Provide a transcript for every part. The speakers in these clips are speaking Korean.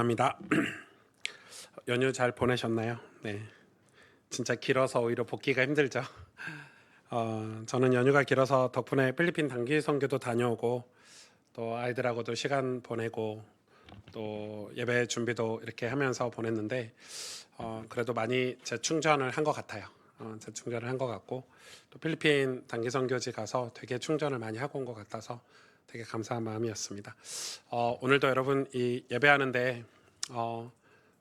합니다. 연휴 잘 보내셨나요? 네, 진짜 길어서 오히려 복귀가 힘들죠. 저는 연휴가 길어서 덕분에 필리핀 단기 선교도 다녀오고 또 아이들하고도 시간 보내고 또 예배 준비도 이렇게 하면서 보냈는데 그래도 많이 재충전을 한 것 같아요. 재충전을 한 것 같고 또 필리핀 단기 선교지 가서 되게 충전을 많이 하고 온 것 같아서 되게 감사한 마음이었습니다. 오늘도 여러분 이 예배하는데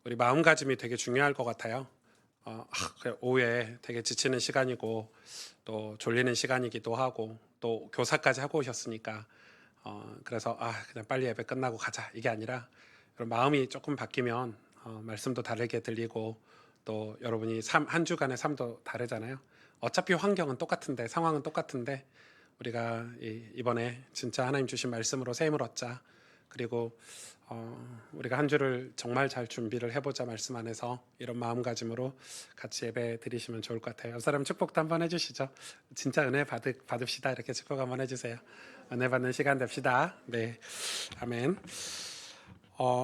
우리 마음가짐이 되게 중요할 것 같아요. 오후에 되게 지치는 시간이고 또 졸리는 시간이기도 하고 또 교사까지 하고 오셨으니까 그래서 그냥 빨리 예배 끝나고 가자 이게 아니라 여러분 마음이 조금 바뀌면 말씀도 다르게 들리고 또 여러분이 한 주간의 삶도 다르잖아요. 어차피 환경은 똑같은데 상황은 똑같은데 우리가 이번에 진짜 하나님 주신 말씀으로 새 힘을 얻자. 그리고 우리가 한 주를 정말 잘 준비를 해보자 말씀 안에서 이런 마음가짐으로 같이 예배 드리시면 좋을 것 같아요. 옆 사람 축복도 한번 해주시죠. 진짜 은혜 받읍시다. 이렇게 축복 한번 해주세요. 은혜 받는 시간 됩시다. 네, 아멘.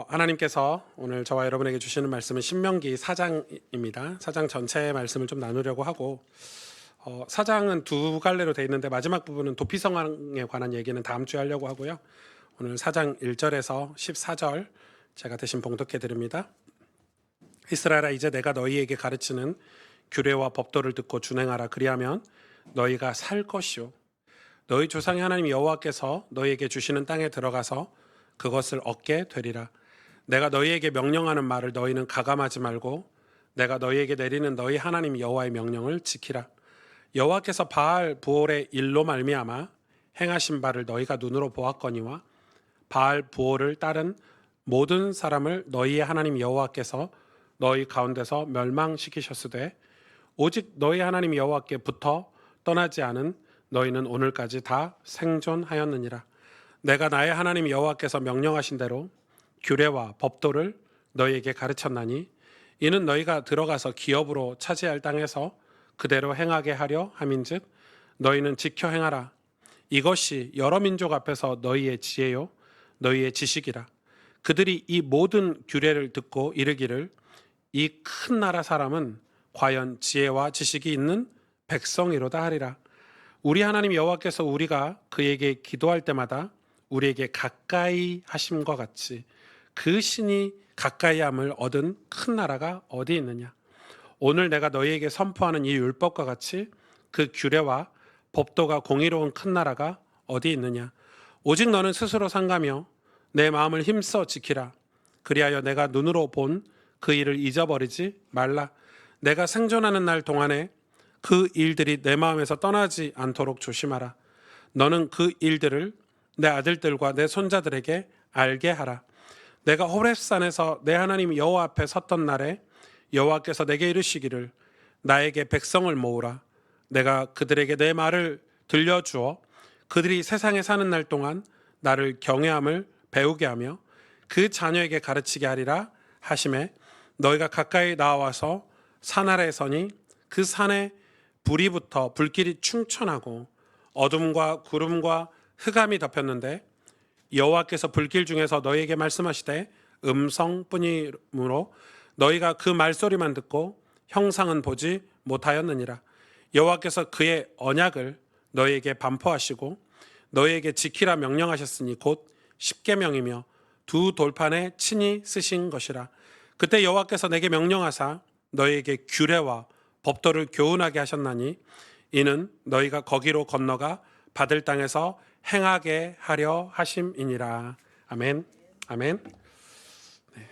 하나님께서 오늘 저와 여러분에게 주시는 말씀은 신명기 4장입니다. 4장 전체의 말씀을 좀 나누려고 하고 4장은 두 갈래로 되어 있는데 마지막 부분은 도피성왕에 관한 얘기는 다음 주에 하려고 하고요. 오늘 4장 1절에서 14절 제가 대신 봉독해 드립니다. 이스라엘아, 이제 내가 너희에게 가르치는 규례와 법도를 듣고 준행하라. 그리하면 너희가 살 것이요 너희 조상의 하나님 여호와께서 너희에게 주시는 땅에 들어가서 그것을 얻게 되리라. 내가 너희에게 명령하는 말을 너희는 가감하지 말고 내가 너희에게 내리는 너희 하나님 여호와의 명령을 지키라. 여호와께서 바알 부올의 일로 말미암아 행하신 바를 너희가 눈으로 보았거니와 바알 부올을 따른 모든 사람을 너희의 하나님 여호와께서 너희 가운데서 멸망시키셨으되 오직 너희 하나님 여호와께부터 떠나지 않은 너희는 오늘까지 다 생존하였느니라. 내가 나의 하나님 여호와께서 명령하신 대로 규례와 법도를 너희에게 가르쳤나니 이는 너희가 들어가서 기업으로 차지할 땅에서 그대로 행하게 하려 함인즉 너희는 지켜 행하라. 이것이 여러 민족 앞에서 너희의 지혜요 너희의 지식이라. 그들이 이 모든 규례를 듣고 이르기를 이 큰 나라 사람은 과연 지혜와 지식이 있는 백성이로다 하리라. 우리 하나님 여호와께서 우리가 그에게 기도할 때마다 우리에게 가까이 하심과 같이 그 신이 가까이함을 얻은 큰 나라가 어디 있느냐. 오늘 내가 너희에게 선포하는 이 율법과 같이 그 규례와 법도가 공의로운 큰 나라가 어디 있느냐. 오직 너는 스스로 삼가며 내 마음을 힘써 지키라. 그리하여 내가 눈으로 본 그 일을 잊어버리지 말라. 내가 생존하는 날 동안에 그 일들이 내 마음에서 떠나지 않도록 조심하라. 너는 그 일들을 내 아들들과 내 손자들에게 알게 하라. 내가 호렙산에서 내 하나님 여호와 앞에 섰던 날에 여호와께서 내게 이르시기를 나에게 백성을 모으라. 내가 그들에게 내 말을 들려주어 그들이 세상에 사는 날 동안 나를 경외함을 배우게 하며 그 자녀에게 가르치게 하리라 하심에 너희가 가까이 나와서 산 아래에 서니 그 산에 불이 붙어 불길이 충천하고 어둠과 구름과 흑암이 덮였는데 여호와께서 불길 중에서 너희에게 말씀하시되 음성뿐이므로 너희가 그 말소리만 듣고 형상은 보지 못하였느니라. 여호와께서 그의 언약을 너희에게 반포하시고 너희에게 지키라 명령하셨으니 곧 십계명이며 두 돌판에 친히 쓰신 것이라. 그때 여호와께서 내게 명령하사 너희에게 규례와 법도를 교훈하게 하셨나니 이는 너희가 거기로 건너가 받을 땅에서 행하게 하려 하심이니라. 아멘. 아멘. 네.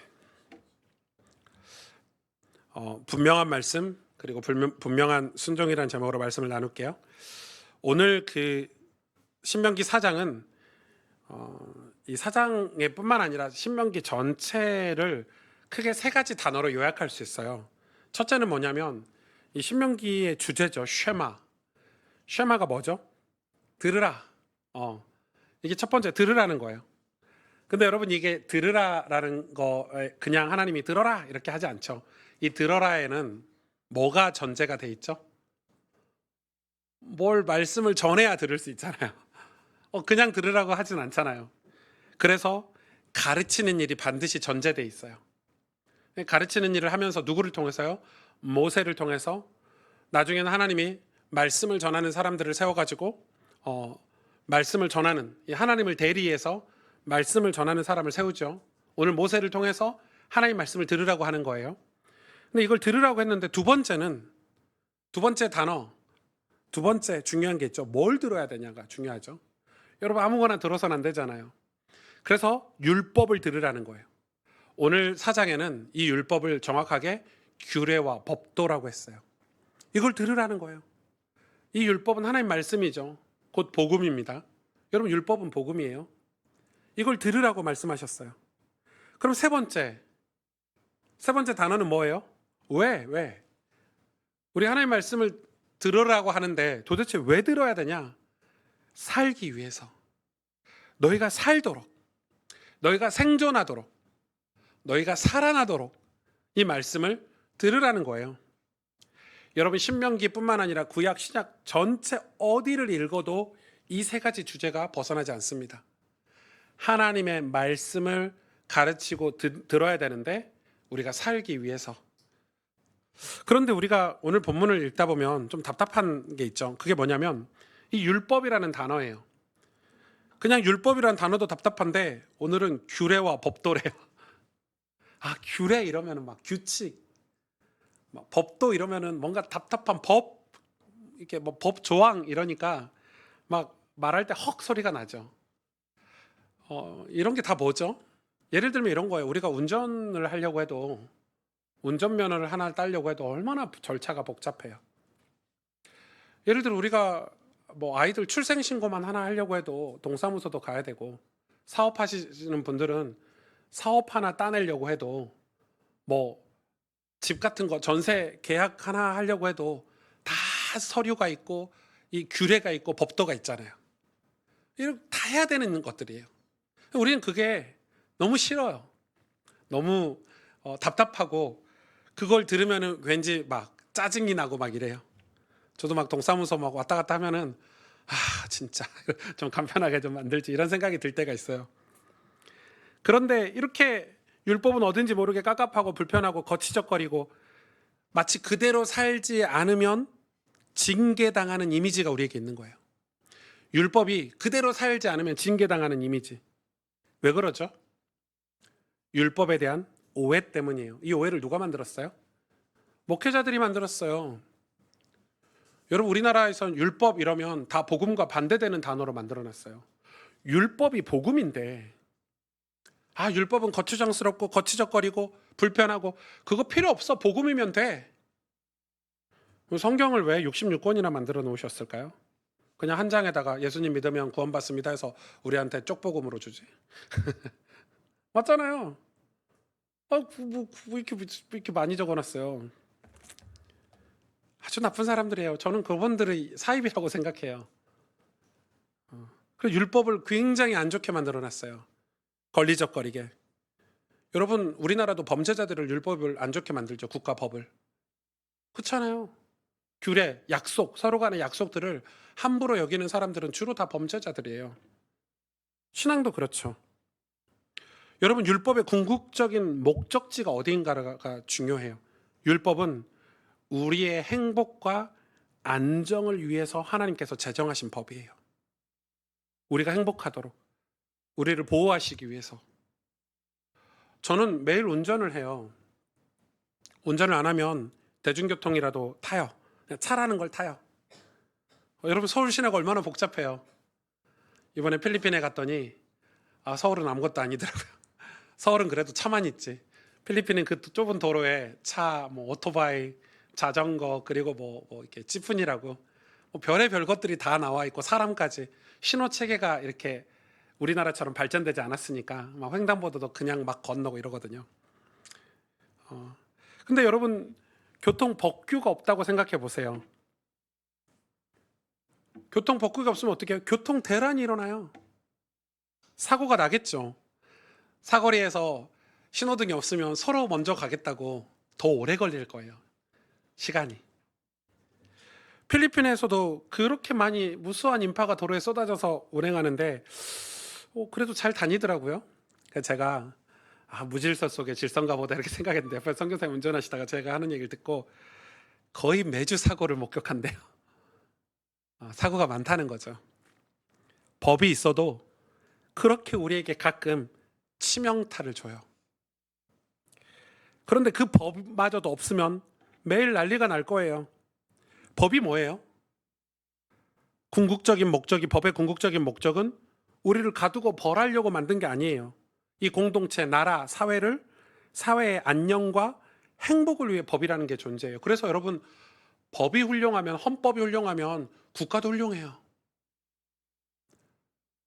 분명한 말씀 그리고 분명한 순종이라는 제목으로 말씀을 나눌게요. 오늘 그 신명기 4장은 이 4장에 뿐만 아니라 신명기 전체를 크게 세 가지 단어로 요약할 수 있어요. 첫째는 뭐냐면 이 신명기의 주제죠. 쉐마가 뭐죠? 들으라. 이게 첫 번째 들으라는 거예요. 근데 여러분 이게 들으라라는 거 그냥 하나님이 들어라 이렇게 하지 않죠. 이 들어라에는 뭐가 전제가 돼 있죠? 뭘 말씀을 전해야 들을 수 있잖아요. 그냥 들으라고 하진 않잖아요. 그래서 가르치는 일이 반드시 전제돼 있어요. 가르치는 일을 하면서 누구를 통해서요? 모세를 통해서 나중에는 하나님이 말씀을 전하는 사람들을 세워가지고 말씀을 전하는 이 하나님을 대리해서 말씀을 전하는 사람을 세우죠. 오늘 모세를 통해서 하나님 말씀을 들으라고 하는 거예요. 근데 이걸 들으라고 했는데 두 번째 단어, 두 번째 중요한 게 있죠. 뭘 들어야 되냐가 중요하죠. 여러분 아무거나 들어서는 안 되잖아요. 그래서 율법을 들으라는 거예요. 오늘 4장에는 이 율법을 정확하게 규례와 법도라고 했어요. 이걸 들으라는 거예요. 이 율법은 하나님 말씀이죠. 곧 복음입니다. 여러분 율법은 복음이에요. 이걸 들으라고 말씀하셨어요. 그럼 세 번째 단어는 뭐예요? 왜? 우리 하나님 말씀을 들으라고 하는데 도대체 왜 들어야 되냐? 살기 위해서. 너희가 살도록, 너희가 생존하도록, 너희가 살아나도록 이 말씀을 들으라는 거예요. 여러분 신명기뿐만 아니라 구약 신약 전체 어디를 읽어도 이 세 가지 주제가 벗어나지 않습니다. 하나님의 말씀을 가르치고 들어야 되는데 우리가 살기 위해서. 그런데 우리가 오늘 본문을 읽다 보면 좀 답답한 게 있죠. 그게 뭐냐면 이 율법이라는 단어예요. 그냥 율법이라는 단어도 답답한데 오늘은 규례와 법도래요. 규례 이러면 막 규칙, 막 법도 이러면은 뭔가 답답한 법, 이렇게 뭐 법 조항 이러니까 막 말할 때 헉 소리가 나죠. 이런 게 다 뭐죠? 예를 들면 이런 거예요. 우리가 운전을 하려고 해도 운전면허를 하나 따려고 해도 얼마나 절차가 복잡해요. 예를 들어 우리가 뭐 아이들 출생신고만 하나 하려고 해도 동사무소도 가야 되고, 사업하시는 분들은 사업 하나 따내려고 해도 뭐 집 같은 거 전세 계약 하나 하려고 해도 다 서류가 있고 이 규례가 있고 법도가 있잖아요. 이렇게 다 해야 되는 것들이에요. 우리는 그게 너무 싫어요. 너무 답답하고 그걸 들으면은 왠지 막 짜증이 나고 막 이래요. 저도 막 동사무소 막 왔다 갔다 하면은 진짜 좀 간편하게 좀 만들지 이런 생각이 들 때가 있어요. 그런데 이렇게 율법은 어딘지 모르게 깝깝하고 불편하고 거치적거리고 마치 그대로 살지 않으면 징계당하는 이미지가 우리에게 있는 거예요. 율법이 그대로 살지 않으면 징계당하는 이미지. 왜 그러죠? 율법에 대한 오해 때문이에요. 이 오해를 누가 만들었어요? 목회자들이 만들었어요. 여러분 우리나라에선 율법 이러면 다 복음과 반대되는 단어로 만들어놨어요. 율법이 복음인데 율법은 거추장스럽고 거치적거리고 불편하고 그거 필요 없어. 복음이면 돼. 성경을 왜 66권이나 만들어 놓으셨을까요? 그냥 한 장에다가 예수님 믿으면 구원받습니다 해서 우리한테 쪽복음으로 주지. 맞잖아요. 왜 이렇게 많이 적어놨어요? 아주 나쁜 사람들이에요. 저는 그분들의 사입이라고 생각해요. 그 율법을 굉장히 안 좋게 만들어놨어요. 걸리적거리게. 여러분 우리나라도 범죄자들을 율법을 안 좋게 만들죠. 국가법을. 그렇잖아요. 규례, 약속, 서로 간의 약속들을 함부로 여기는 사람들은 주로 다 범죄자들이에요. 신앙도 그렇죠. 여러분 율법의 궁극적인 목적지가 어디인가가 중요해요. 율법은 우리의 행복과 안정을 위해서 하나님께서 제정하신 법이에요. 우리가 행복하도록, 우리를 보호하시기 위해서. 저는 매일 운전을 해요. 운전을 안 하면 대중교통이라도 타요. 그냥 차라는 걸 타요. 여러분 서울 시내가 얼마나 복잡해요. 이번에 필리핀에 갔더니 서울은 아무것도 아니더라고요. 서울은 그래도 차만 있지. 필리핀은 그 좁은 도로에 차, 뭐 오토바이, 자전거, 그리고 뭐 이렇게 찌푸니라고 별의별 것들이 다 나와 있고 사람까지. 신호 체계가 이렇게 우리나라처럼 발전되지 않았으니까 막 횡단보도도 그냥 막 건너고 이러거든요. 근데 여러분 교통 법규가 없다고 생각해 보세요. 교통 법규가 없으면 어떻게 해요? 교통 대란이 일어나요. 사고가 나겠죠. 사거리에서 신호등이 없으면 서로 먼저 가겠다고 더 오래 걸릴 거예요. 시간이. 필리핀에서도 그렇게 많이 무수한 인파가 도로에 쏟아져서 운행하는데 그래도 잘 다니더라고요. 그래서 제가 무질서 속에 질서인가 보다 이렇게 생각했는데 옆에 선교사님 운전하시다가 제가 하는 얘기를 듣고 거의 매주 사고를 목격한대요. 사고가 많다는 거죠. 법이 있어도 그렇게 우리에게 가끔 치명타를 줘요. 그런데 그 법마저도 없으면 매일 난리가 날 거예요. 법이 뭐예요? 궁극적인 목적이, 법의 궁극적인 목적은 우리를 가두고 벌하려고 만든 게 아니에요. 이 공동체, 나라, 사회의 안녕과 행복을 위해 법이라는 게 존재해요. 그래서 여러분, 법이 훌륭하면, 헌법이 훌륭하면 국가도 훌륭해요.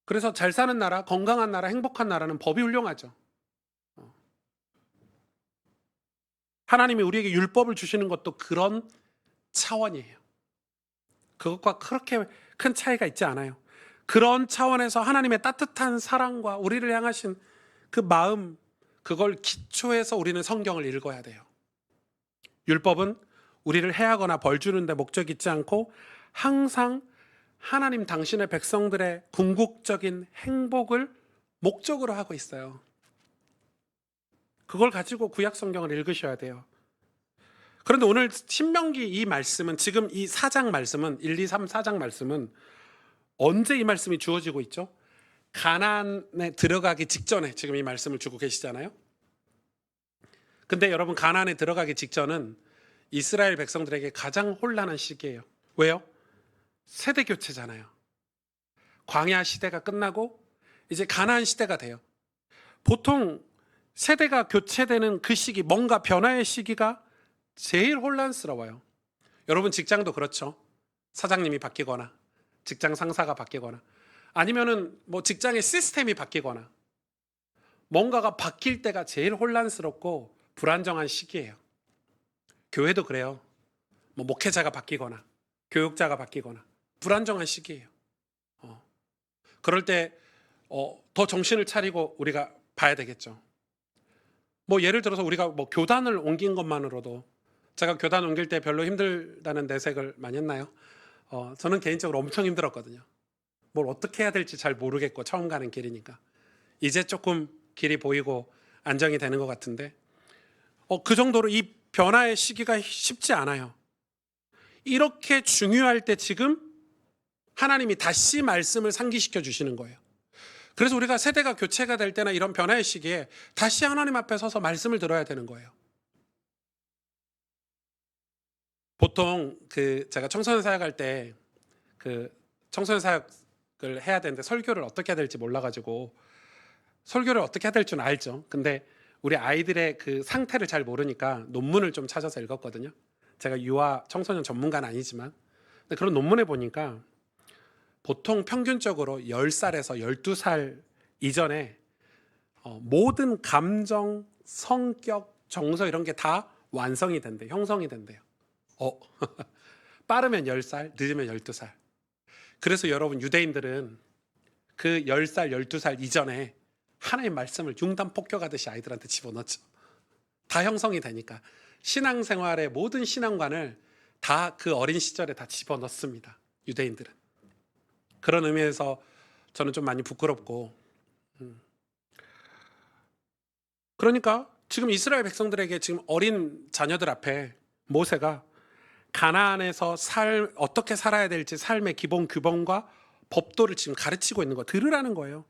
그래서 잘 사는 나라, 건강한 나라, 행복한 나라는 법이 훌륭하죠. 하나님이 우리에게 율법을 주시는 것도 그런 차원이에요. 그것과 그렇게 큰 차이가 있지 않아요. 그런 차원에서 하나님의 따뜻한 사랑과 우리를 향하신 그 마음, 그걸 기초해서 우리는 성경을 읽어야 돼요. 율법은 우리를 해하거나 벌 주는데 목적이 있지 않고 항상 하나님 당신의 백성들의 궁극적인 행복을 목적으로 하고 있어요. 그걸 가지고 구약 성경을 읽으셔야 돼요. 그런데 오늘 신명기 이 말씀은, 지금 이 4장 말씀은, 1, 2, 3, 4장 말씀은 언제 이 말씀이 주어지고 있죠? 가나안에 들어가기 직전에 지금 이 말씀을 주고 계시잖아요. 근데 여러분, 가나안에 들어가기 직전은 이스라엘 백성들에게 가장 혼란한 시기예요. 왜요? 세대 교체잖아요. 광야 시대가 끝나고 이제 가나안 시대가 돼요. 보통 세대가 교체되는 그 시기, 뭔가 변화의 시기가 제일 혼란스러워요. 여러분, 직장도 그렇죠. 사장님이 바뀌거나 직장 상사가 바뀌거나 아니면은 뭐 직장의 시스템이 바뀌거나 뭔가가 바뀔 때가 제일 혼란스럽고 불안정한 시기예요. 교회도 그래요. 뭐 목회자가 바뀌거나 교육자가 바뀌거나 불안정한 시기예요. 그럴 때 더 정신을 차리고 우리가 봐야 되겠죠. 뭐 예를 들어서 우리가 뭐 교단을 옮긴 것만으로도, 제가 교단 옮길 때 별로 힘들다는 내색을 많이 했나요? 저는 개인적으로 엄청 힘들었거든요. 뭘 어떻게 해야 될지 잘 모르겠고 처음 가는 길이니까. 이제 조금 길이 보이고 안정이 되는 것 같은데 그 정도로 이 변화의 시기가 쉽지 않아요. 이렇게 중요할 때 지금 하나님이 다시 말씀을 상기시켜 주시는 거예요. 그래서 우리가 세대가 교체가 될 때나 이런 변화의 시기에 다시 하나님 앞에 서서 말씀을 들어야 되는 거예요. 보통 제가 청소년 사역할 때 청소년 사역을 해야 되는데 설교를 어떻게 해야 될지 몰라가지고, 설교를 어떻게 해야 될 줄 알죠. 근데 우리 아이들의 그 상태를 잘 모르니까 논문을 좀 찾아서 읽었거든요. 제가 유아 청소년 전문가는 아니지만, 근데 그런 논문에 보니까 보통 평균적으로 10살에서 12살 이전에 모든 감정, 성격, 정서 이런 게 다 완성이 된대요. 형성이 된대요. 빠르면 10살, 늦으면 12살. 그래서 여러분, 유대인들은 그 10살, 12살 이전에 하나님 말씀을 융단 폭격하듯이 아이들한테 집어넣죠. 다 형성이 되니까. 신앙생활의 모든 신앙관을 다 그 어린 시절에 다 집어넣습니다. 유대인들은. 그런 의미에서 저는 좀 많이 부끄럽고, 그러니까 지금 이스라엘 백성들에게 지금 어린 자녀들 앞에 모세가 가나안에서 어떻게 살아야 될지 삶의 기본 규범과 법도를 지금 가르치고 있는 거 들으라는 거예요.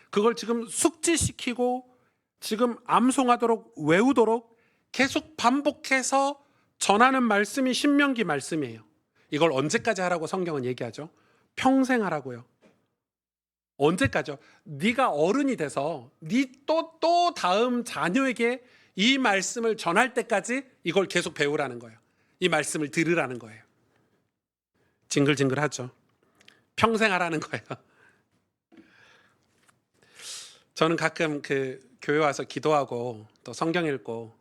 그걸 지금 숙지시키고 지금 암송하도록 외우도록 계속 반복해서 전하는 말씀이 신명기 말씀이에요. 이걸 언제까지 하라고 성경은 얘기하죠? 평생 하라고요. 언제까지요? 네가 어른이 돼서 네 또 다음 자녀에게 이 말씀을 전할 때까지 이걸 계속 배우라는 거예요. 이 말씀을 들으라는 거예요. 징글징글하죠. 평생 하라는 거예요. 저는 가끔 교회 와서 기도하고 또 성경 읽고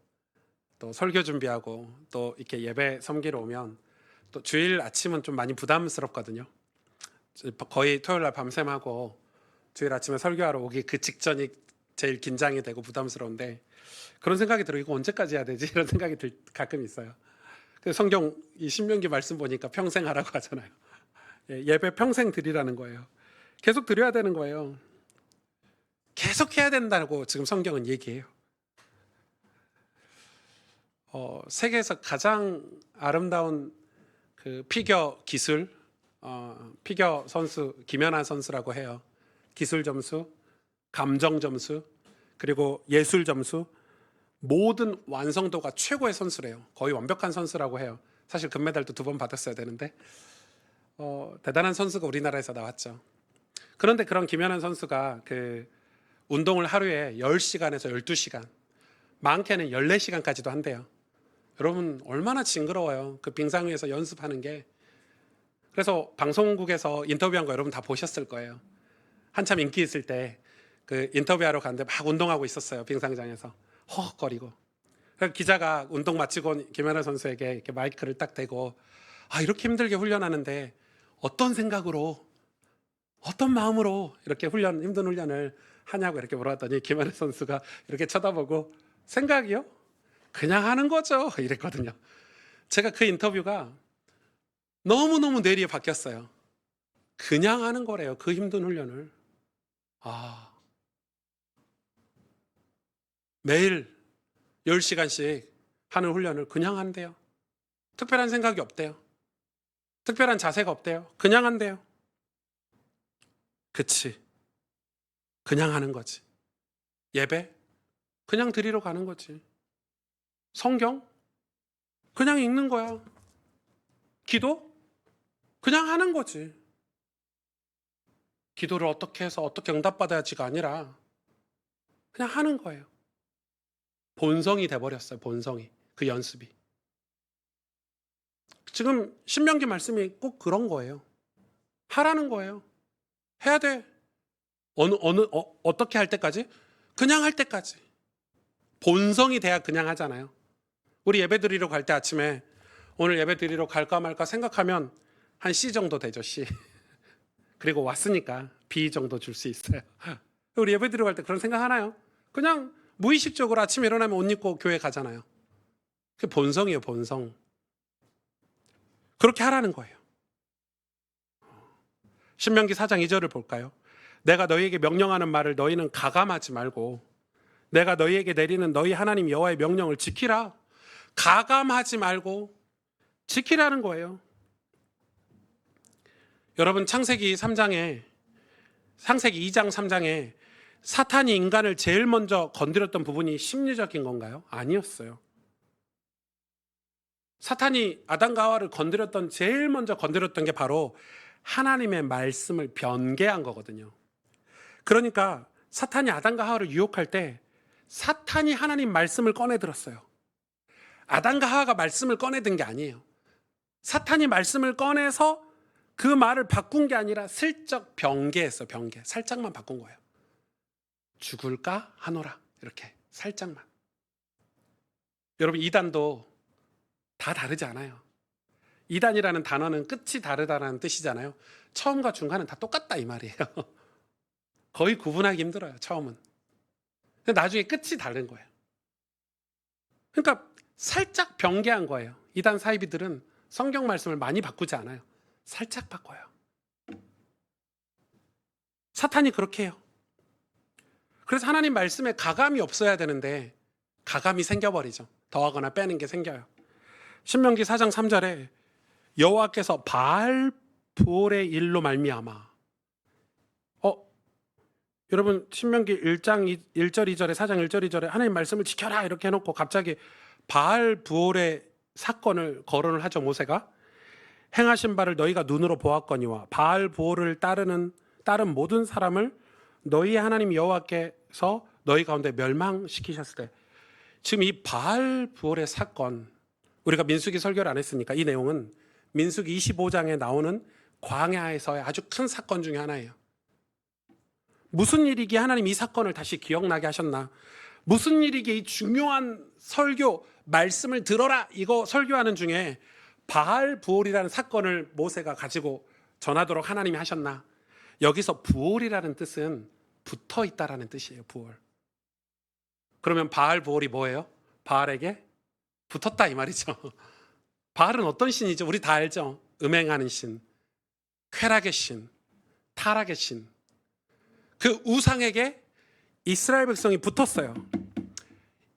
또 설교 준비하고 또 이렇게 예배 섬기러 오면 또 주일 아침은 좀 많이 부담스럽거든요. 거의 토요일 날 밤샘하고 주일 아침에 설교하러 오기 그 직전이 제일 긴장이 되고 부담스러운데, 그런 생각이 들어요. 이거 언제까지 해야 되지? 이런 생각이 가끔 있어요. 성경 이 신명기 말씀 보니까 평생 하라고 하잖아요. 예배 평생 드리라는 거예요. 계속 드려야 되는 거예요. 계속 해야 된다고 지금 성경은 얘기해요. 세계에서 가장 아름다운 그 피겨 기술, 피겨 선수 김연아 선수라고 해요. 기술 점수, 감정 점수, 그리고 예술 점수, 모든 완성도가 최고의 선수래요. 거의 완벽한 선수라고 해요. 사실 금메달도 2번 받았어야 되는데 대단한 선수가 우리나라에서 나왔죠. 그런데 그런 김연아 선수가 그 운동을 하루에 10시간에서 12시간, 많게는 14시간까지도 한대요. 여러분 얼마나 징그러워요. 그 빙상 위에서 연습하는 게. 그래서 방송국에서 인터뷰한 거 여러분 다 보셨을 거예요. 한참 인기 있을 때 그 인터뷰하러 갔는데 막 운동하고 있었어요. 빙상장에서 허헉거리고. 그래서 기자가 운동 마치고 김연아 선수에게 이렇게 마이크를 딱 대고 이렇게 힘들게 훈련하는데 어떤 생각으로, 어떤 마음으로 이렇게 힘든 훈련을 하냐고 이렇게 물어봤더니 김연아 선수가 이렇게 쳐다보고 생각이요? 그냥 하는 거죠. 이랬거든요. 제가 그 인터뷰가 너무너무 뇌리에 박혔어요. 그냥 하는 거래요. 그 힘든 훈련을. 매일 10시간씩 하는 훈련을 그냥 한대요. 특별한 생각이 없대요. 특별한 자세가 없대요. 그냥 한대요. 그치. 그냥 하는 거지. 예배? 그냥 드리러 가는 거지. 성경? 그냥 읽는 거야. 기도? 그냥 하는 거지. 기도를 어떻게 해서 어떻게 응답받아야지가 아니라 그냥 하는 거예요. 본성이 돼버렸어요. 본성이. 그 연습이. 지금 신명기 말씀이 꼭 그런 거예요. 하라는 거예요. 해야 돼. 어떻게 할 때까지? 그냥 할 때까지. 본성이 돼야 그냥 하잖아요. 우리 예배 드리러 갈 때 아침에 오늘 예배 드리러 갈까 말까 생각하면 한 C 정도 되죠. C. 그리고 왔으니까 B 정도 줄 수 있어요. 우리 예배 드리러 갈 때 그런 생각 하나요? 그냥 무의식적으로 아침에 일어나면 옷 입고 교회 가잖아요. 그게 본성이에요. 본성. 그렇게 하라는 거예요. 신명기 4장 2절을 볼까요? 내가 너희에게 명령하는 말을 너희는 가감하지 말고 내가 너희에게 내리는 너희 하나님 여호와의 명령을 지키라. 가감하지 말고 지키라는 거예요. 여러분 창세기 2장 3장에 사탄이 인간을 제일 먼저 건드렸던 부분이 심리적인 건가요? 아니었어요. 사탄이 아담과 하와를 제일 먼저 건드렸던 게 바로 하나님의 말씀을 변개한 거거든요. 그러니까 사탄이 아담과 하와를 유혹할 때 사탄이 하나님 말씀을 꺼내들었어요. 아담과 하와가 말씀을 꺼내든 게 아니에요. 사탄이 말씀을 꺼내서 그 말을 바꾼 게 아니라 슬쩍 변개했어. 변개. 살짝만 바꾼 거예요. 죽을까 하노라. 이렇게 살짝만. 여러분 이단도 다 다르지 않아요. 이단이라는 단어는 끝이 다르다는 뜻이잖아요. 처음과 중간은 다 똑같다 이 말이에요. 거의 구분하기 힘들어요. 처음은. 근데 나중에 끝이 다른 거예요. 그러니까 살짝 변개한 거예요. 이단 사이비들은 성경 말씀을 많이 바꾸지 않아요. 살짝 바꿔요. 사탄이 그렇게 해요. 그래서 하나님 말씀에 가감이 없어야 되는데 가감이 생겨버리죠. 더하거나 빼는 게 생겨요. 신명기 4장 3절에 여호와께서 바알 부올의 일로 말미암아. 여러분 신명기 1장 1절 2절에 4장 1절 2절에 하나님 말씀을 지켜라 이렇게 해놓고 갑자기 바알 부올의 사건을 거론을 하죠. 모세가 행하신 바를 너희가 눈으로 보았거니와 바알 부올을 따른 모든 사람을 너희 하나님 여호와께서 너희 가운데 멸망시키셨을 때, 지금 이 바알 부올의 사건, 우리가 민수기 설교를 안 했으니까 이 내용은 민수기 25장에 나오는 광야에서의 아주 큰 사건 중에 하나예요. 무슨 일이기에 하나님 이 사건을 다시 기억나게 하셨나? 무슨 일이기에 이 중요한 설교 말씀을 들어라 이거 설교하는 중에 바알 부올이라는 사건을 모세가 가지고 전하도록 하나님이 하셨나? 여기서 부올이라는 뜻은 붙어 있다라는 뜻이에요. 부올. 그러면 바알 부올이 뭐예요? 바알에게 붙었다 이 말이죠. 바알은 어떤 신이죠? 우리 다 알죠? 음행하는 신, 쾌락의 신, 타락의 신. 그 우상에게 이스라엘 백성이 붙었어요.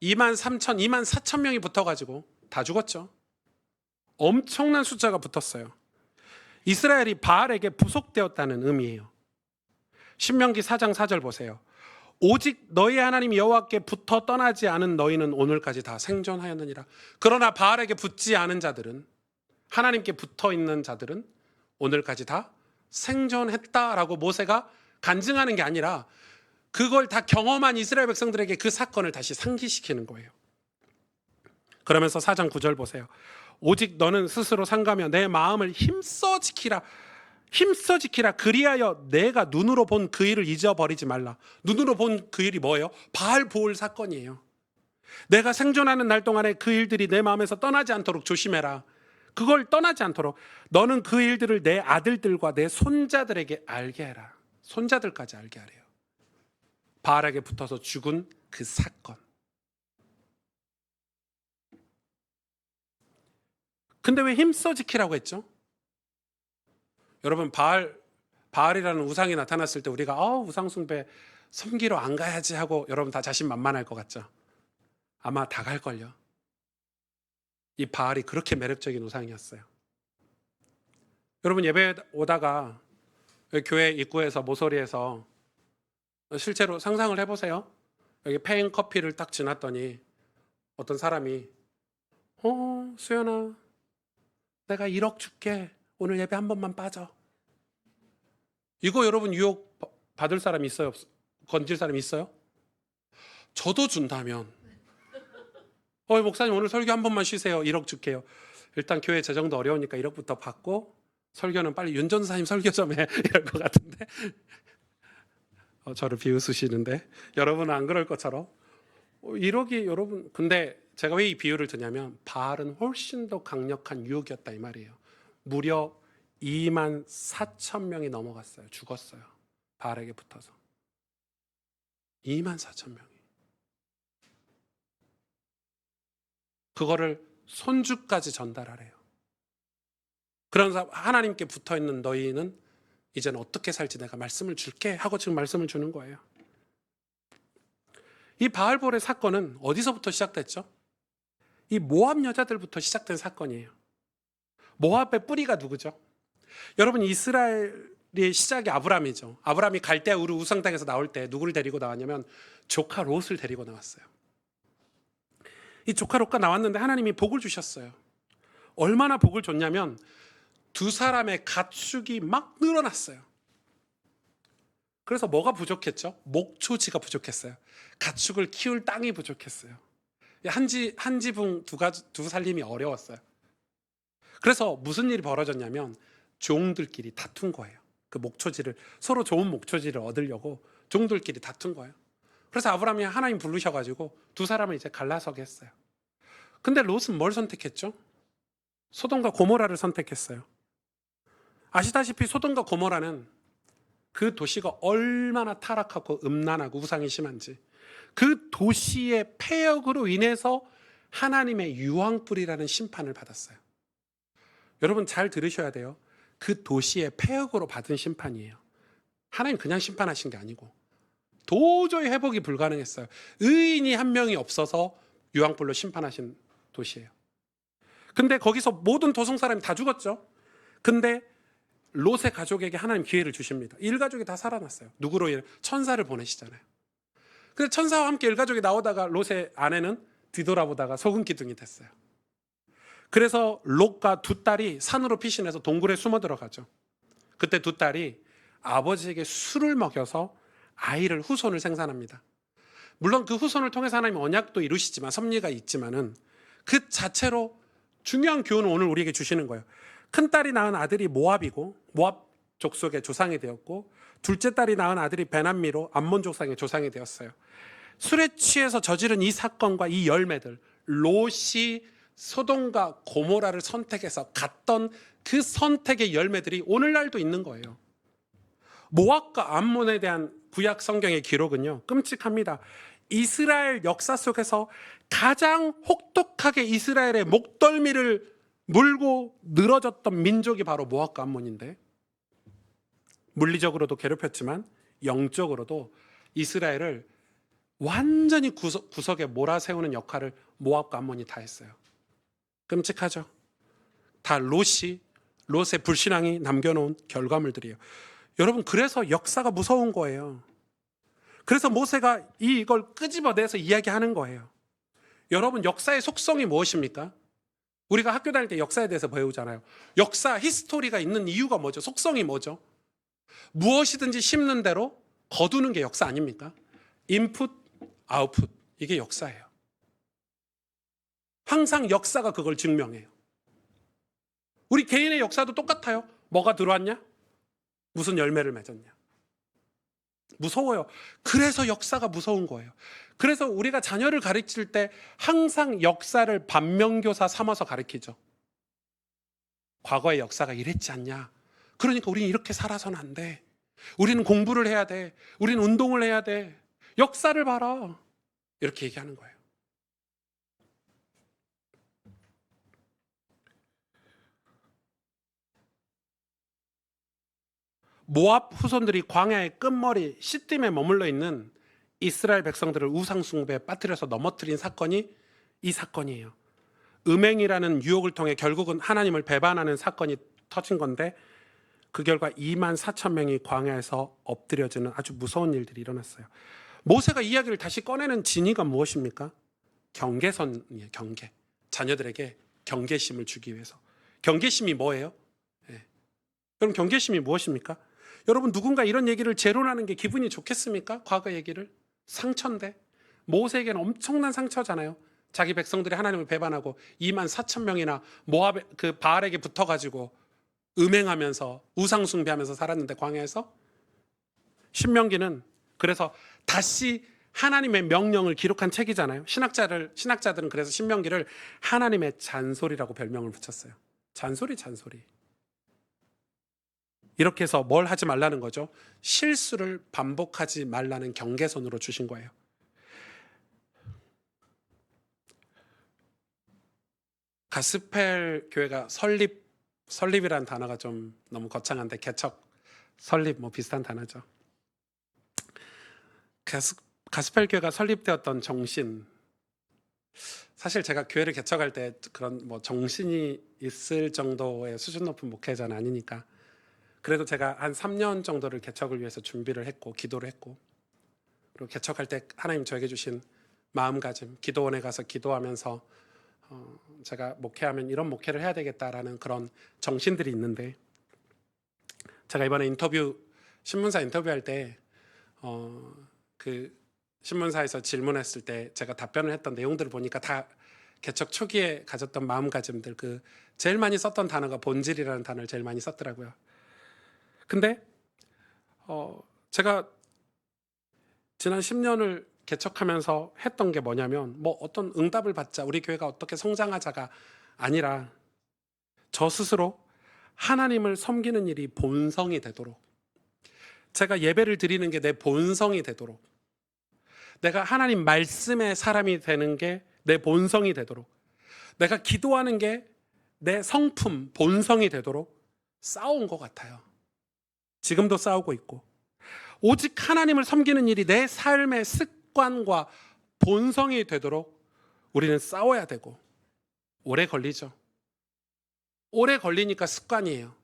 2만 3천, 2만 4천 명이 붙어가지고 다 죽었죠. 엄청난 숫자가 붙었어요. 이스라엘이 바알에게 부속되었다는 의미예요. 신명기 4장 4절 보세요. 오직 너희 하나님 여호와께 붙어 떠나지 않은 너희는 오늘까지 다 생존하였느니라. 그러나 바알에게 붙지 않은 자들은, 하나님께 붙어 있는 자들은 오늘까지 다 생존했다라고 모세가 간증하는 게 아니라 그걸 다 경험한 이스라엘 백성들에게 그 사건을 다시 상기시키는 거예요. 그러면서 4장 9절 보세요. 오직 너는 스스로 삼가며 내 마음을 힘써 지키라. 힘써 지키라. 그리하여 내가 눈으로 본 그 일을 잊어버리지 말라. 눈으로 본 그 일이 뭐예요? 바알 보올 사건이에요. 내가 생존하는 날 동안에 그 일들이 내 마음에서 떠나지 않도록 조심해라. 그걸 떠나지 않도록 너는 그 일들을 내 아들들과 내 손자들에게 알게 해라. 손자들까지 알게 하래요. 바알에게 붙어서 죽은 그 사건. 근데 왜 힘써 지키라고 했죠? 여러분, 바알이라는 우상이 나타났을 때 우리가 우상 숭배 섬기러 안 가야지 하고 여러분 다 자신만만할 것 같죠? 아마 다 갈걸요. 이 바알이 그렇게 매력적인 우상이었어요. 여러분, 예배 오다가 교회 입구에서 모서리에서 실제로 상상을 해보세요. 여기 페인 커피를 딱 지났더니 어떤 사람이 수연아, 내가 1억 줄게. 오늘 예배 한 번만 빠져. 이거 여러분 유혹 받을 사람이 있어요? 건질 사람이 있어요? 저도 준다면 목사님 오늘 설교 한 번만 쉬세요. 1억 줄게요. 일단 교회 재정도 어려우니까 1억부터 받고 설교는 빨리 윤 전사님 설교 좀 해. 이럴 것 같은데 저를 비웃으시는데 여러분은 안 그럴 것처럼 1억이 여러분, 근데 제가 왜 이 비유를 드냐면 바알은 훨씬 더 강력한 유혹이었다 이 말이에요. 무려 2만 4천 명이 넘어갔어요. 죽었어요. 바알에게 붙어서 2만 4천 명이. 그거를 손주까지 전달하래요. 그러면서 하나님께 붙어있는 너희는 이제는 어떻게 살지 내가 말씀을 줄게 하고 지금 말씀을 주는 거예요. 이 바알볼의 사건은 어디서부터 시작됐죠? 이 모압 여자들부터 시작된 사건이에요. 모압의 뿌리가 누구죠? 여러분, 이스라엘의 시작이 아브람이죠. 아브람이 갈대아 우르 우상 땅에서 나올 때 누구를 데리고 나왔냐면 조카 롯을 데리고 나왔어요. 이 조카 롯과 나왔는데 하나님이 복을 주셨어요. 얼마나 복을 줬냐면 두 사람의 가축이 막 늘어났어요. 그래서 뭐가 부족했죠? 목초지가 부족했어요. 가축을 키울 땅이 부족했어요. 한 지붕 두 살림이 어려웠어요. 그래서 무슨 일이 벌어졌냐면 종들끼리 다툰 거예요. 그 목초지를, 서로 좋은 목초지를 얻으려고 종들끼리 다툰 거예요. 그래서 아브라함이 하나님 부르셔가지고 두 사람을 이제 갈라서게 했어요. 근데 롯은 뭘 선택했죠? 소돔과 고모라를 선택했어요. 아시다시피 소돔과 고모라는 그 도시가 얼마나 타락하고 음란하고 우상이 심한지, 그 도시의 폐역으로 인해서 하나님의 유황불이라는 심판을 받았어요. 여러분 잘 들으셔야 돼요. 그 도시의 폐역으로 받은 심판이에요. 하나님 그냥 심판하신 게 아니고 도저히 회복이 불가능했어요. 의인이 한 명이 없어서 유황불로 심판하신 도시예요. 근데 거기서 모든 도성 사람이 다 죽었죠. 근데 롯의 가족에게 하나님 기회를 주십니다. 일가족이 다 살아났어요. 누구로 인해? 천사를 보내시잖아요. 근데 천사와 함께 일가족이 나오다가 롯의 아내는 뒤돌아보다가 소금 기둥이 됐어요. 그래서 롯과 두 딸이 산으로 피신해서 동굴에 숨어 들어가죠. 그때 두 딸이 아버지에게 술을 먹여서 아이를, 후손을 생산합니다. 물론 그 후손을 통해서 하나님 언약도 이루시지만, 섭리가 있지만은 그 자체로 중요한 교훈을 오늘 우리에게 주시는 거예요. 큰 딸이 낳은 아들이 모압이고 모압 족속의 조상이 되었고, 둘째 딸이 낳은 아들이 베남미로 암몬 족상의 조상이 되었어요. 술에 취해서 저지른 이 사건과 이 열매들, 롯이 소돔과 고모라를 선택해서 갔던 그 선택의 열매들이 오늘날도 있는 거예요. 모압과 암몬에 대한 구약 성경의 기록은요, 끔찍합니다. 이스라엘 역사 속에서 가장 혹독하게 이스라엘의 목덜미를 물고 늘어졌던 민족이 바로 모압과 암몬인데, 물리적으로도 괴롭혔지만 영적으로도 이스라엘을 완전히 구석에 몰아세우는 역할을 모압과 암몬이 다 했어요. 끔찍하죠. 다 롯의 불신앙이 남겨놓은 결과물들이에요. 여러분, 그래서 역사가 무서운 거예요. 그래서 모세가 이걸 끄집어내서 이야기하는 거예요. 여러분, 역사의 속성이 무엇입니까? 우리가 학교 다닐 때 역사에 대해서 배우잖아요. 역사, 히스토리가 있는 이유가 뭐죠? 속성이 뭐죠? 무엇이든지 심는 대로 거두는 게 역사 아닙니까? 인풋, 아웃풋, 이게 역사예요. 항상 역사가 그걸 증명해요. 우리 개인의 역사도 똑같아요. 뭐가 들어왔냐? 무슨 열매를 맺었냐? 무서워요. 그래서 역사가 무서운 거예요. 그래서 우리가 자녀를 가르칠 때 항상 역사를 반면교사 삼아서 가르치죠. 과거의 역사가 이랬지 않냐? 그러니까 우리는 이렇게 살아서는 안 돼. 우리는 공부를 해야 돼. 우리는 운동을 해야 돼. 역사를 봐라. 이렇게 얘기하는 거예요. 모압 후손들이 광야의 끝머리 시딤에 머물러 있는 이스라엘 백성들을 우상 숭배에 빠뜨려서 넘어뜨린 사건이 이 사건이에요. 음행이라는 유혹을 통해 결국은 하나님을 배반하는 사건이 터진 건데, 그 결과 2만 4천 명이 광야에서 엎드려지는 아주 무서운 일들이 일어났어요. 모세가 이야기를 다시 꺼내는 진위가 무엇입니까? 경계선이에요. 경계. 자녀들에게 경계심을 주기 위해서. 경계심이 뭐예요? 여러분, 경계심이 무엇입니까? 여러분, 누군가 이런 얘기를 재론하는 게 기분이 좋겠습니까? 과거 얘기를. 상처인데. 모세에게는 엄청난 상처잖아요. 자기 백성들이 하나님을 배반하고 2만 4천 명이나 모압 그 바알에게 붙어가지고 음행하면서 우상 숭배하면서 살았는데, 광야에서. 신명기는 그래서 다시 하나님의 명령을 기록한 책이잖아요. 신학자들은 그래서 신명기를 하나님의 잔소리라고 별명을 붙였어요. 잔소리. 이렇게 해서 뭘 하지 말라는 거죠? 실수를 반복하지 말라는 경계선으로 주신 거예요. 가스펠 교회가 설립이라는 단어가 좀 너무 거창한데, 개척, 설립 뭐 비슷한 단어죠. 가스펠 교회가 설립되었던 정신, 사실 제가 교회를 개척할 때 그런 뭐 정신이 있을 정도의 수준 높은 목회자는 아니니까, 그래도 제가 한 3년 정도를 개척을 위해서 준비를 했고 기도를 했고, 그리고 개척할 때 하나님 저에게 주신 마음가짐, 기도원에 가서 기도하면서 제가 목회하면 이런 목회를 해야 되겠다라는 그런 정신들이 있는데, 제가 이번에 신문사 인터뷰할 때 그 신문사에서 질문했을 때 제가 답변을 했던 내용들을 보니까 다 개척 초기에 가졌던 마음가짐들, 그 제일 많이 썼던 단어가 본질이라는 단어를 제일 많이 썼더라고요. 근데 제가 지난 10년을 개척하면서 했던 게 뭐냐면, 뭐 어떤 응답을 받자, 우리 교회가 어떻게 성장하자가 아니라, 저 스스로 하나님을 섬기는 일이 본성이 되도록, 제가 예배를 드리는 게 내 본성이 되도록, 내가 하나님 말씀의 사람이 되는 게 내 본성이 되도록, 내가 기도하는 게 내 성품, 본성이 되도록 싸운 것 같아요. 지금도 싸우고 있고, 오직 하나님을 섬기는 일이 내 삶의 습관과 본성이 되도록 우리는 싸워야 되고, 오래 걸리죠. 오래 걸리니까 습관이에요.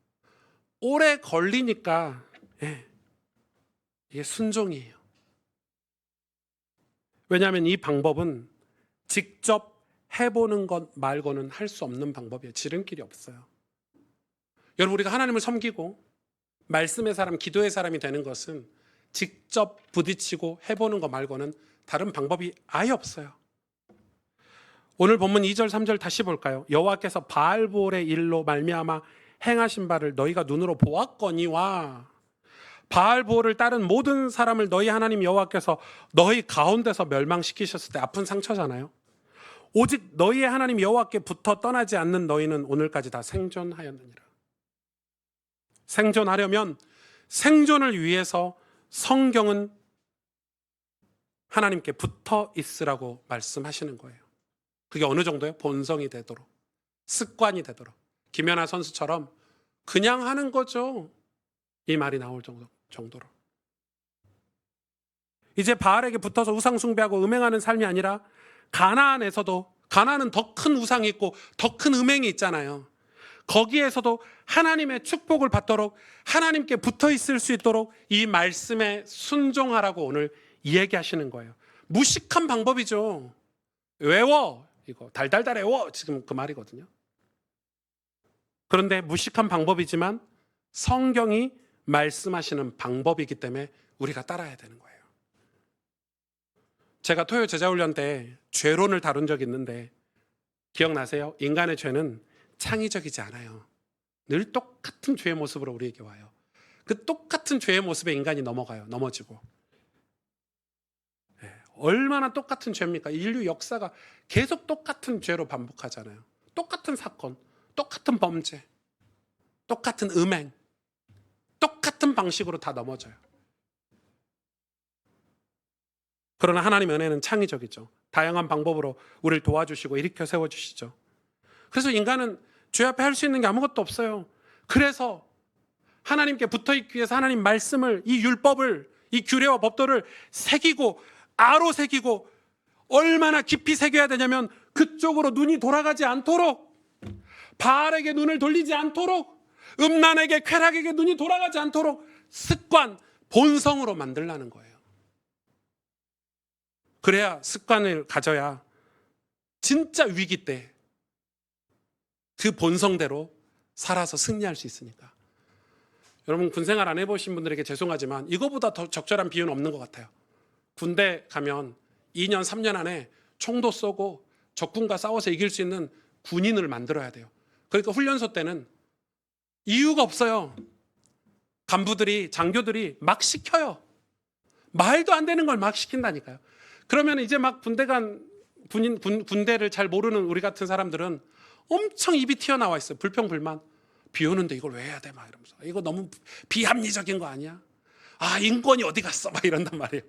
오래 걸리니까 이게 순종이에요. 왜냐하면 이 방법은 직접 해보는 것 말고는 할 수 없는 방법이에요. 지름길이 없어요. 여러분, 우리가 하나님을 섬기고 말씀의 사람, 기도의 사람이 되는 것은 직접 부딪히고 해보는 것 말고는 다른 방법이 아예 없어요. 오늘 본문 2절 3절 다시 볼까요? 여호와께서 바알볼의 일로 말미암아 행하신 바를 너희가 눈으로 보았거니와, 바알볼을 따른 모든 사람을 너희 하나님 여호와께서 너희 가운데서 멸망시키셨을 때 아픈 상처잖아요. 오직 너희의 하나님 여호와께 붙어 떠나지 않는 너희는 오늘까지 다 생존하였느니라. 생존하려면, 생존을 위해서 성경은 하나님께 붙어 있으라고 말씀하시는 거예요. 그게 어느 정도예요? 본성이 되도록, 습관이 되도록. 김연아 선수처럼 그냥 하는 거죠, 이 말이 나올 정도로. 이제 바알에게 붙어서 우상 숭배하고 음행하는 삶이 아니라 가나안에서도, 가나안은 더 큰 우상이 있고 더 큰 음행이 있잖아요. 거기에서도 하나님의 축복을 받도록, 하나님께 붙어 있을 수 있도록 이 말씀에 순종하라고 오늘 이야기하시는 거예요. 무식한 방법이죠. 외워, 이거 달달달 외워, 지금 그 말이거든요. 그런데 무식한 방법이지만 성경이 말씀하시는 방법이기 때문에 우리가 따라야 되는 거예요. 제가 토요 제자훈련 때 죄론을 다룬 적이 있는데 기억나세요? 인간의 죄는 창의적이지 않아요. 늘 똑같은 죄의 모습으로 우리에게 와요. 그 똑같은 죄의 모습에 인간이 넘어지고. 얼마나 똑같은 죄입니까? 인류 역사가 계속 똑같은 죄로 반복하잖아요. 똑같은 사건, 똑같은 범죄, 똑같은 음행, 똑같은 방식으로 다 넘어져요. 그러나 하나님의 은혜는 창의적이죠. 다양한 방법으로 우리를 도와주시고 일으켜 세워주시죠. 그래서 인간은 죄 앞에 할 수 있는 게 아무것도 없어요. 그래서 하나님께 붙어있기 위해서 하나님 말씀을, 이 율법을, 이 규례와 법도를 새기고 아로 새기고, 얼마나 깊이 새겨야 되냐면 그쪽으로 눈이 돌아가지 않도록, 바알에게 눈을 돌리지 않도록, 음란에게, 쾌락에게 눈이 돌아가지 않도록 습관, 본성으로 만들라는 거예요. 그래야 습관을 가져야 진짜 위기 때 그 본성대로 살아서 승리할 수 있으니까. 여러분, 군생활 안 해보신 분들에게 죄송하지만 이거보다 더 적절한 비유는 없는 것 같아요. 군대 가면 2년, 3년 안에 총도 쏘고 적군과 싸워서 이길 수 있는 군인을 만들어야 돼요. 그러니까 훈련소 때는 이유가 없어요. 간부들이, 장교들이 막 시켜요. 말도 안 되는 걸 막 시킨다니까요. 그러면 이제 막 군대를 잘 모르는 우리 같은 사람들은 엄청 입이 튀어나와 있어요. 불평불만. 비 오는데 이걸 왜 해야 돼? 막 이러면서. 이거 너무 비합리적인 거 아니야? 아, 인권이 어디 갔어? 막 이런단 말이에요.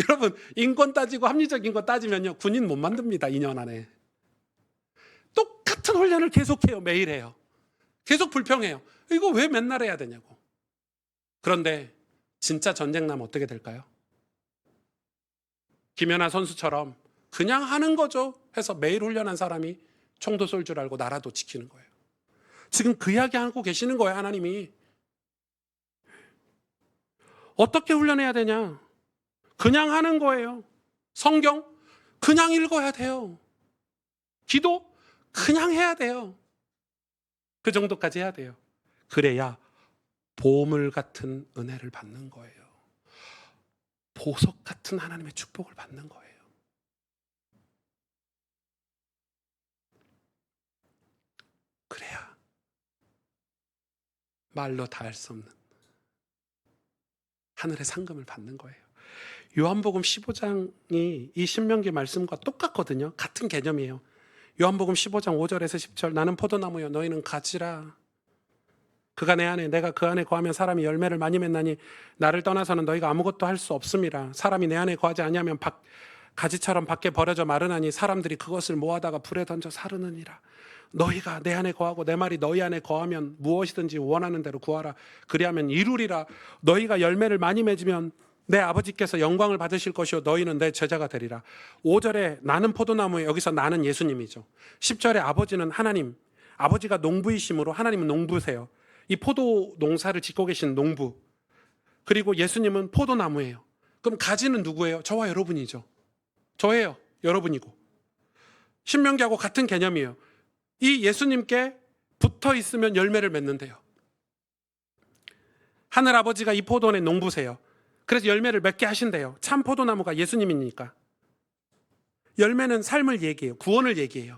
여러분, 인권 따지고 합리적인 거 따지면요, 군인 못 만듭니다. 2년 안에. 똑같은 훈련을 계속해요. 매일 해요. 계속 불평해요. 이거 왜 맨날 해야 되냐고. 그런데 진짜 전쟁 나면 어떻게 될까요? 김연아 선수처럼 그냥 하는 거죠 해서 매일 훈련한 사람이 총도 쏠 줄 알고 나라도 지키는 거예요. 지금 그 이야기 하고 계시는 거예요. 하나님이. 어떻게 훈련해야 되냐? 그냥 하는 거예요. 성경 그냥 읽어야 돼요. 기도 그냥 해야 돼요. 그 정도까지 해야 돼요. 그래야 보물 같은 은혜를 받는 거예요. 보석 같은 하나님의 축복을 받는 거예요. 그래야 말로 다 할 수 없는 하늘의 상금을 받는 거예요. 요한복음 15장이 이 신명기 말씀과 똑같거든요. 같은 개념이에요. 요한복음 15장 5절에서 10절, 나는 포도나무여 너희는 가지라. 그가 내 안에, 내가 그 안에 거하면 사람이 열매를 많이 맺나니 나를 떠나서는 너희가 아무것도 할 수 없음이라. 사람이 내 안에 거하지 아니하면 가지처럼 밖에 버려져 마르나니 사람들이 그것을 모아다가 불에 던져 사르느니라. 너희가 내 안에 거하고 내 말이 너희 안에 거하면 무엇이든지 원하는 대로 구하라. 그리하면 이루리라. 너희가 열매를 많이 맺으면 내 아버지께서 영광을 받으실 것이요 너희는 내 제자가 되리라. 5절에 나는 포도나무에, 여기서 나는 예수님이죠. 10절에 아버지는 하나님, 아버지가 농부이심으로 하나님은 농부세요. 이 포도 농사를 짓고 계신 농부. 그리고 예수님은 포도나무예요. 그럼 가지는 누구예요? 저와 여러분이죠. 저예요. 여러분이고. 신명기하고 같은 개념이에요. 이 예수님께 붙어 있으면 열매를 맺는데요. 하늘 아버지가 이 포도원의 농부세요. 그래서 열매를 맺게 하신대요. 참 포도나무가 예수님이니까. 열매는 삶을 얘기해요. 구원을 얘기해요.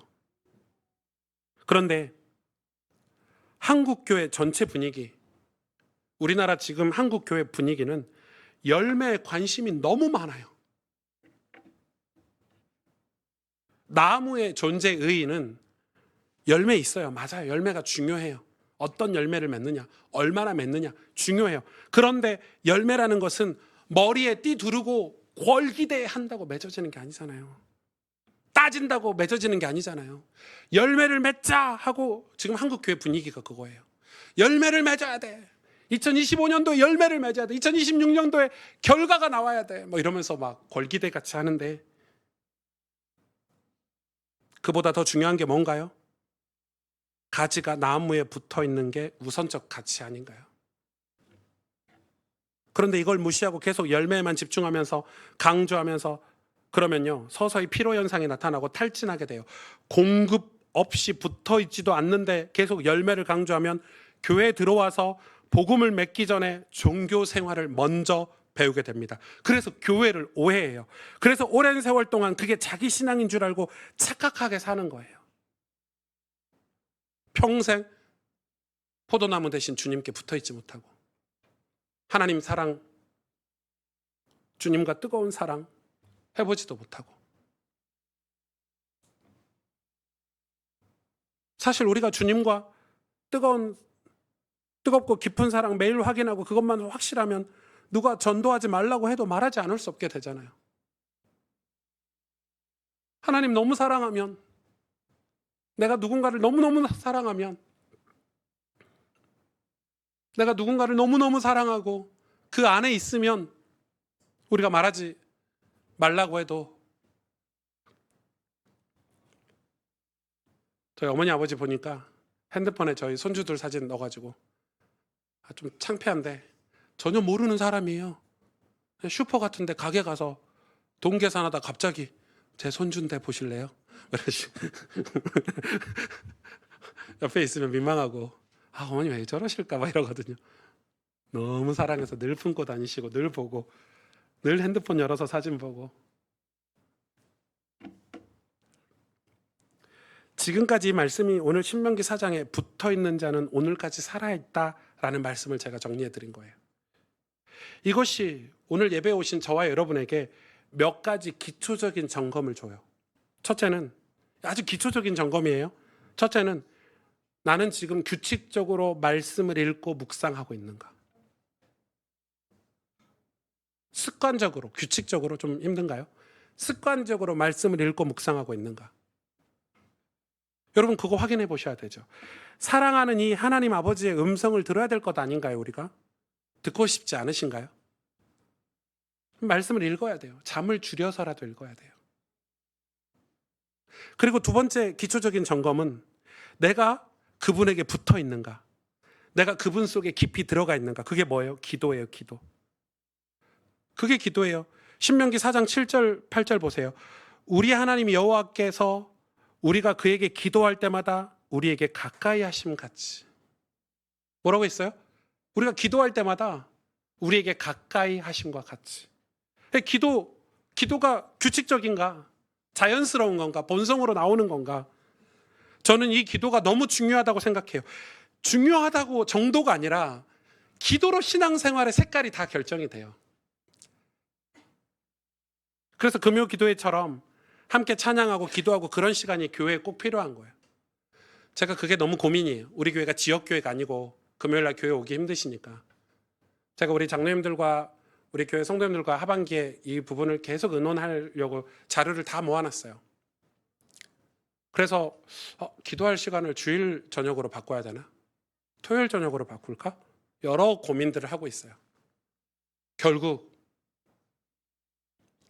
그런데 한국교회 전체 분위기, 우리나라 지금 한국교회 분위기는 열매에 관심이 너무 많아요. 나무의 존재 의의는 열매 있어요. 맞아요. 열매가 중요해요. 어떤 열매를 맺느냐, 얼마나 맺느냐 중요해요. 그런데 열매라는 것은 머리에 띠 두르고 권기대에 한다고 맺어지는 게 아니잖아요. 따진다고 맺어지는 게 아니잖아요. 열매를 맺자 하고 지금 한국 교회 분위기가 그거예요. 열매를 맺어야 돼. 2025년도에 열매를 맺어야 돼. 2026년도에 결과가 나와야 돼. 뭐 이러면서 막 골기대 같이 하는데 그보다 더 중요한 게 뭔가요? 가지가 나무에 붙어 있는 게 우선적 가치 아닌가요? 그런데 이걸 무시하고 계속 열매에만 집중하면서 강조하면서 그러면요, 서서히 피로 현상이 나타나고 탈진하게 돼요. 공급 없이 붙어 있지도 않는데 계속 열매를 강조하면 교회에 들어와서 복음을 맺기 전에 종교 생활을 먼저 배우게 됩니다. 그래서 교회를 오해해요. 그래서 오랜 세월 동안 그게 자기 신앙인 줄 알고 착각하게 사는 거예요. 평생 포도나무 대신 주님께 붙어 있지 못하고 하나님 사랑, 주님과 뜨거운 사랑 해보지도 못하고. 사실 우리가 주님과 뜨겁고 깊은 사랑 매일 확인하고 그것만 확실하면 누가 전도하지 말라고 해도 말하지 않을 수 없게 되잖아요. 하나님 너무 사랑하면, 내가 누군가를 너무너무 사랑하면, 내가 누군가를 너무너무 사랑하고 그 안에 있으면 우리가 말하지 말라고 해도. 저희 어머니 아버지 보니까 핸드폰에 저희 손주들 사진 넣어가지고 좀 창피한데 전혀 모르는 사람이에요. 슈퍼 같은데 가게 가서 돈 계산하다 갑자기 제 손주인데 보실래요? 옆에 있으면 민망하고 어머니 왜 저러실까 봐 이러거든요. 너무 사랑해서 늘 품고 다니시고 늘 보고 늘 핸드폰 열어서 사진 보고. 지금까지 이 말씀이 오늘 신명기 4장에 붙어있는 자는 오늘까지 살아있다라는 말씀을 제가 정리해드린 거예요. 이것이 오늘 예배에 오신 저와 여러분에게 몇 가지 기초적인 점검을 줘요. 첫째는 아주 기초적인 점검이에요. 첫째는 나는 지금 규칙적으로 말씀을 읽고 묵상하고 있는가? 습관적으로, 규칙적으로 좀 힘든가요? 습관적으로 말씀을 읽고 묵상하고 있는가? 여러분 그거 확인해 보셔야 되죠. 사랑하는 이 하나님 아버지의 음성을 들어야 될 것 아닌가요, 우리가? 듣고 싶지 않으신가요? 말씀을 읽어야 돼요. 잠을 줄여서라도 읽어야 돼요. 그리고 두 번째 기초적인 점검은 내가 그분에게 붙어 있는가? 내가 그분 속에 깊이 들어가 있는가? 그게 뭐예요? 기도예요, 기도. 그게 기도예요. 신명기 4장 7절, 8절 보세요. 우리 하나님 여호와께서 우리가 그에게 기도할 때마다 우리에게 가까이 하심 같이. 뭐라고 했어요? 우리가 기도할 때마다 우리에게 가까이 하심과 같이. 기도가 규칙적인가? 자연스러운 건가? 본성으로 나오는 건가? 저는 이 기도가 너무 중요하다고 생각해요. 중요하다고 정도가 아니라 기도로 신앙생활의 색깔이 다 결정이 돼요. 그래서 금요 기도회처럼 함께 찬양하고 기도하고 그런 시간이 교회에 꼭 필요한 거예요. 제가 그게 너무 고민이에요. 우리 교회가 지역교회가 아니고 금요일날 교회 오기 힘드시니까. 제가 우리 장로님들과 우리 교회 성도님들과 하반기에 이 부분을 계속 의논하려고 자료를 다 모아놨어요. 그래서 기도할 시간을 주일 저녁으로 바꿔야 되나? 토요일 저녁으로 바꿀까? 여러 고민들을 하고 있어요. 결국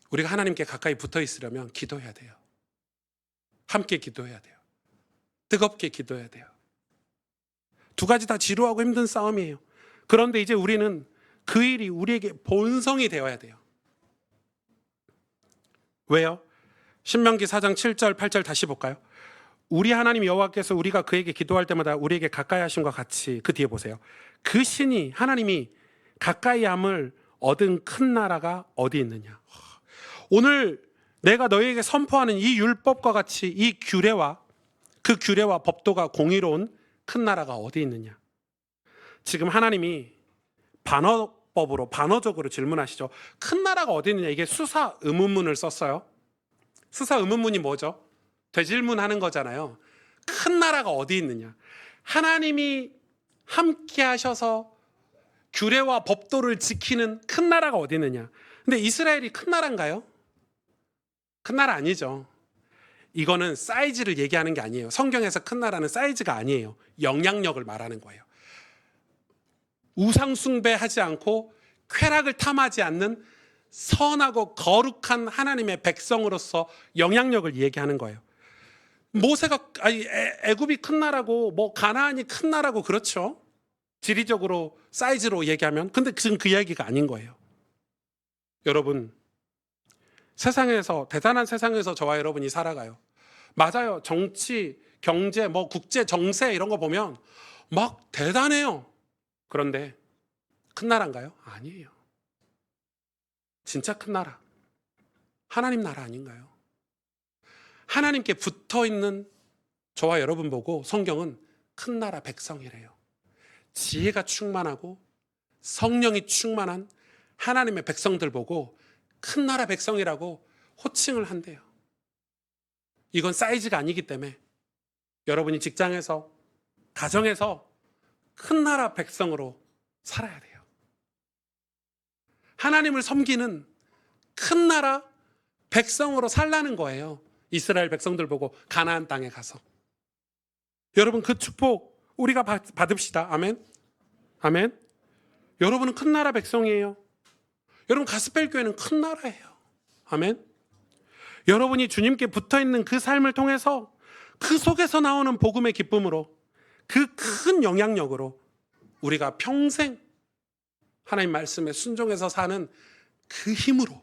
우리가 하나님께 가까이 붙어 있으려면 기도해야 돼요. 함께 기도해야 돼요. 뜨겁게 기도해야 돼요. 두 가지 다 지루하고 힘든 싸움이에요. 그런데 이제 우리는 그 일이 우리에게 본성이 되어야 돼요. 왜요? 신명기 4장 7절 8절 다시 볼까요? 우리 하나님 여호와께서 우리가 그에게 기도할 때마다 우리에게 가까이 하심과 같이. 그 뒤에 보세요. 그 신이 하나님이 가까이 함을 얻은 큰 나라가 어디 있느냐. 오늘 내가 너희에게 선포하는 이 율법과 같이 이 규례와 그 규례와 법도가 공의로운 큰 나라가 어디 있느냐. 지금 하나님이 반어법으로 반어적으로 질문하시죠. 큰 나라가 어디 있느냐. 이게 수사 의문문을 썼어요. 수사 의문문이 뭐죠? 되질문하는 거잖아요. 큰 나라가 어디 있느냐. 하나님이 함께 하셔서 규례와 법도를 지키는 큰 나라가 어디 있느냐. 근데 이스라엘이 큰 나라인가요? 큰 나라 아니죠. 이거는 사이즈를 얘기하는 게 아니에요. 성경에서 큰 나라는 사이즈가 아니에요. 영향력을 말하는 거예요. 우상 숭배하지 않고 쾌락을 탐하지 않는 선하고 거룩한 하나님의 백성으로서 영향력을 얘기하는 거예요. 모세가 애굽이 큰 나라고 뭐 가나안이 큰 나라고 그렇죠. 지리적으로 사이즈로 얘기하면. 근데 지금 그 얘기가 아닌 거예요. 여러분, 세상에서, 대단한 세상에서 저와 여러분이 살아가요. 맞아요. 정치, 경제, 뭐 국제 정세 이런 거 보면 막 대단해요. 그런데 큰 나라인가요? 아니에요. 진짜 큰 나라, 하나님 나라 아닌가요? 하나님께 붙어있는 저와 여러분 보고 성경은 큰 나라 백성이래요. 지혜가 충만하고 성령이 충만한 하나님의 백성들 보고 큰 나라 백성이라고 호칭을 한대요. 이건 사이즈가 아니기 때문에 여러분이 직장에서, 가정에서 큰 나라 백성으로 살아야 돼요. 하나님을 섬기는 큰 나라 백성으로 살라는 거예요. 이스라엘 백성들 보고 가나안 땅에 가서. 여러분, 그 축복 우리가 받읍시다. 아멘. 아멘. 여러분은 큰 나라 백성이에요. 여러분, 가스펠 교회는 큰 나라예요. 아멘. 여러분이 주님께 붙어있는 그 삶을 통해서 그 속에서 나오는 복음의 기쁨으로, 그 큰 영향력으로 우리가 평생 하나님 말씀에 순종해서 사는 그 힘으로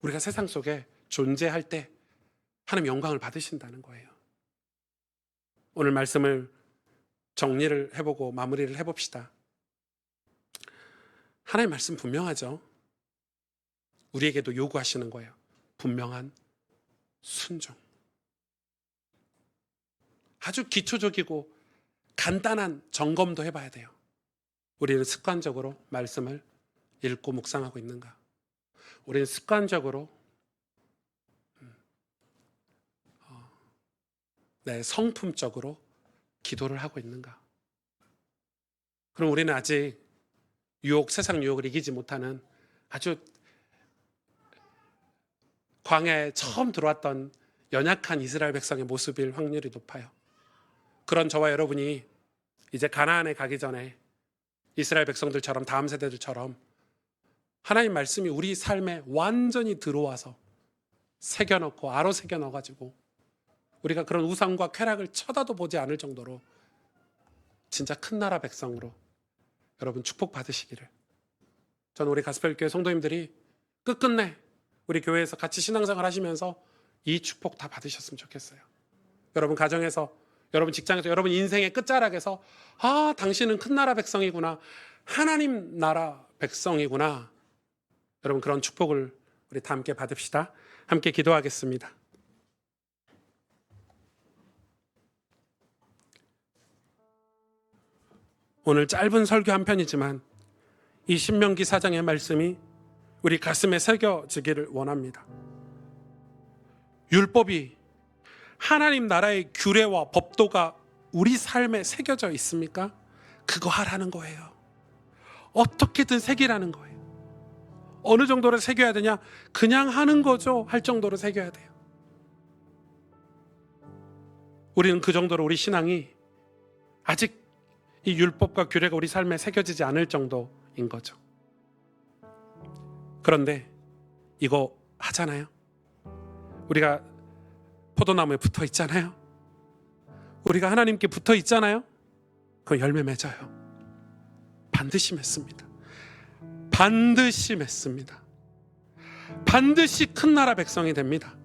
우리가 세상 속에 존재할 때 하나님 영광을 받으신다는 거예요. 오늘 말씀을 정리를 해보고 마무리를 해봅시다. 하나님 말씀 분명하죠. 우리에게도 요구하시는 거예요. 분명한 순종. 아주 기초적이고 간단한 점검도 해봐야 돼요. 우리는 습관적으로 말씀을 읽고 묵상하고 있는가? 우리는 습관적으로 성품적으로 기도를 하고 있는가? 그럼 우리는 아직 세상 유혹을 이기지 못하는 아주 광야에 처음 들어왔던 연약한 이스라엘 백성의 모습일 확률이 높아요. 그런 저와 여러분이 이제 가나안에 가기 전에 이스라엘 백성들처럼, 다음 세대들처럼 하나님 말씀이 우리 삶에 완전히 들어와서 새겨넣고 아로 새겨넣어가지고 우리가 그런 우상과 쾌락을 쳐다도 보지 않을 정도로 진짜 큰 나라 백성으로 여러분 축복받으시기를, 저는 우리 가스펠교회 성도님들이 끝끝내 우리 교회에서 같이 신앙생활 하시면서 이 축복 다 받으셨으면 좋겠어요. 여러분 가정에서, 여러분 직장에서, 여러분 인생의 끝자락에서 당신은 큰 나라 백성이구나, 하나님 나라 백성이구나, 여러분 그런 축복을 우리 다 함께 받읍시다. 함께 기도하겠습니다. 오늘 짧은 설교 한 편이지만 이 신명기 4장의 말씀이 우리 가슴에 새겨지기를 원합니다. 율법이, 하나님 나라의 규례와 법도가 우리 삶에 새겨져 있습니까? 그거 하라는 거예요. 어떻게든 새기라는 거예요. 어느 정도로 새겨야 되냐? 그냥 하는 거죠 할 정도로 새겨야 돼요. 우리는 그 정도로 우리 신앙이 아직 이 율법과 규례가 우리 삶에 새겨지지 않을 정도인 거죠. 그런데 이거 하잖아요. 우리가 포도나무에 붙어 있잖아요. 우리가 하나님께 붙어 있잖아요. 그럼 열매 맺어요. 반드시 맺습니다. 반드시 맺습니다. 반드시 큰 나라 백성이 됩니다.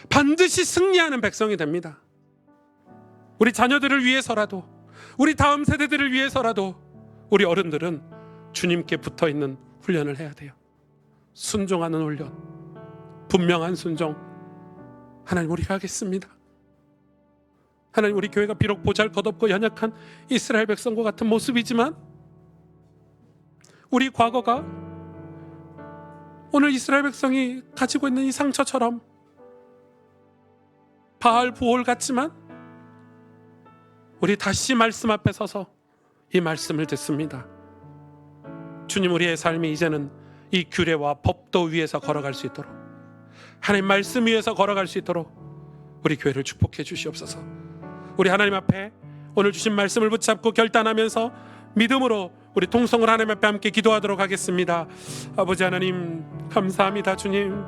반드시 승리하는 백성이 됩니다. 우리 자녀들을 위해서라도, 우리 다음 세대들을 위해서라도 우리 어른들은 주님께 붙어있는 훈련을 해야 돼요. 순종하는 훈련, 분명한 순종. 하나님, 우리가 하겠습니다. 하나님, 우리 교회가 비록 보잘것없고 연약한 이스라엘 백성과 같은 모습이지만 우리 과거가 오늘 이스라엘 백성이 가지고 있는 이 상처처럼 바알 부올 같지만 우리 다시 말씀 앞에 서서 이 말씀을 듣습니다. 주님, 우리의 삶이 이제는 이 규례와 법도 위에서 걸어갈 수 있도록, 하나님 말씀 위에서 걸어갈 수 있도록 우리 교회를 축복해 주시옵소서. 우리 하나님 앞에 오늘 주신 말씀을 붙잡고 결단하면서 믿음으로 우리 통성을 하나님 앞에 함께 기도하도록 하겠습니다. 아버지 하나님 감사합니다. 주님,